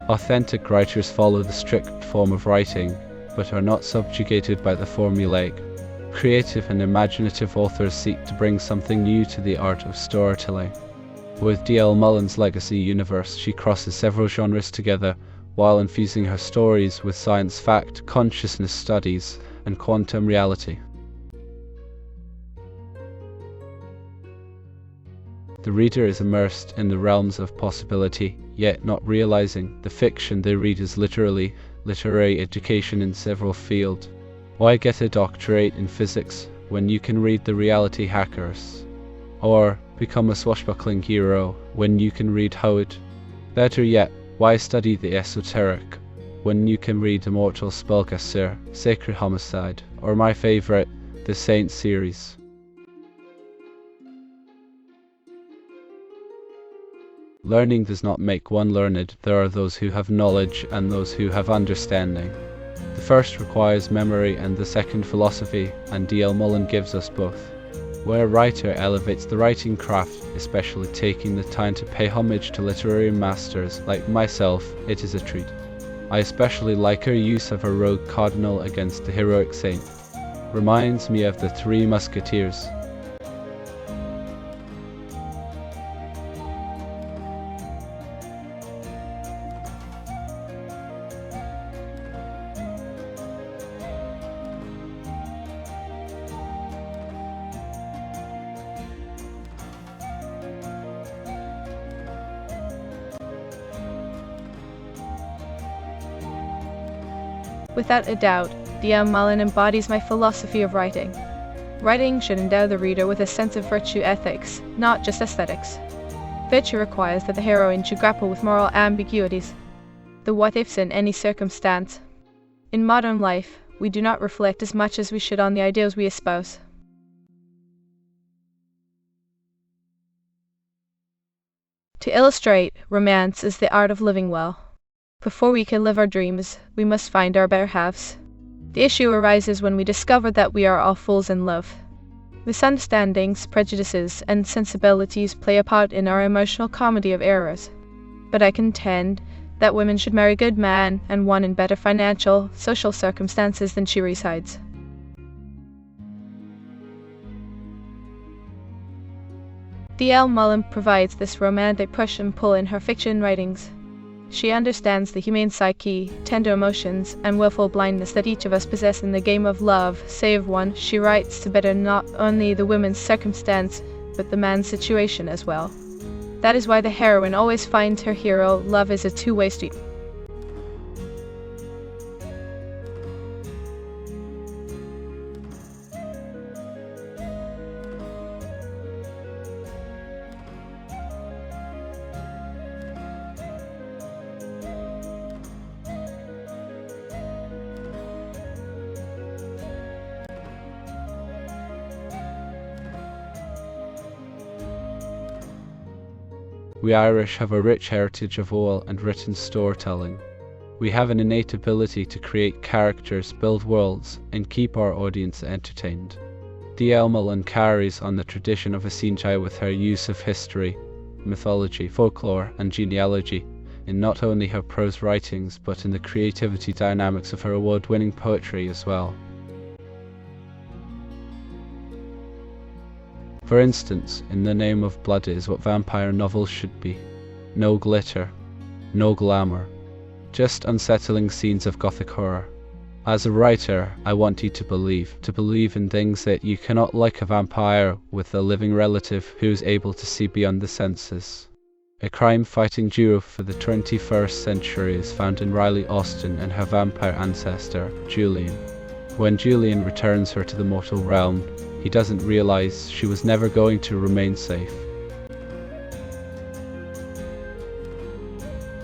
Authentic writers follow the strict form of writing, but are not subjugated by the formulaic. Creative and imaginative authors seek to bring something new to the art of storytelling. With DL Mullan's legacy universe, she crosses several genres together while infusing her stories with science fact, consciousness studies, and quantum reality. The reader is immersed in the realms of possibility, yet not realizing the fiction they read is literally literary education in several fields. Why get a doctorate in physics when you can read The Reality Hackers? Or become a swashbuckling hero when you can read Howard? Better yet, why study the esoteric when you can read Immortal Spellcaster, Sacred Homicide, or my favorite, the Saints series? Learning does not make one learned. There are those who have knowledge and those who have understanding. The first requires memory and the second philosophy, and DL Mullan gives us both. Where a writer elevates the writing craft, especially taking the time to pay homage to literary masters like myself, it is a treat. I especially like her use of a rogue cardinal against the heroic saint. Reminds me of the Three Musketeers. Without a doubt, DL Mullan embodies my philosophy of writing. Writing should endow the reader with a sense of virtue ethics, not just aesthetics. Virtue requires that the heroine should grapple with moral ambiguities, the what-ifs in any circumstance. In modern life, we do not reflect as much as we should on the ideals we espouse. To illustrate, romance is the art of living well. Before we can live our dreams, we must find our better halves. The issue arises when we discover that we are all fools in love. Misunderstandings, prejudices, and sensibilities play a part in our emotional comedy of errors. But I contend that women should marry a good man and one in better financial, social circumstances than she resides. DL Mullan provides this romantic push and pull in her fiction writings. She understands the humane psyche, tender emotions, and willful blindness that each of us possess in the game of love, save one. She writes to better not only the woman's circumstance, but the man's situation as well. That is why the heroine always finds her hero. Love is a two-way street. We Irish have a rich heritage of oral and written storytelling. We have an innate ability to create characters, build worlds, and keep our audience entertained. DL Mullan carries on the tradition of Austen with her use of history, mythology, folklore, and genealogy in not only her prose writings, but in the creativity dynamics of her award-winning poetry as well. For instance, In the Name of Blood is what vampire novels should be. No glitter, no glamour, just unsettling scenes of gothic horror. As a writer, I want you to believe in things that you cannot, like a vampire with a living relative who is able to see beyond the senses. A crime-fighting duo for the 21st century is found in Riley Austen and her vampire ancestor, Julian. When Julian returns her to the mortal realm, he doesn't realize she was never going to remain safe.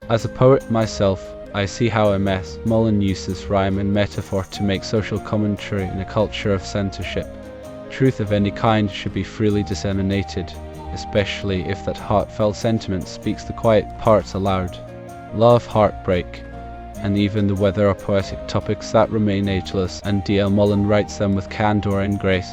As a poet myself, I see how MS Mullan uses rhyme and metaphor to make social commentary in a culture of censorship. Truth of any kind should be freely disseminated, especially if that heartfelt sentiment speaks the quiet parts aloud. Love, heartbreak, and even the weather are poetic topics that remain ageless, and DL Mullan writes them with candor and grace.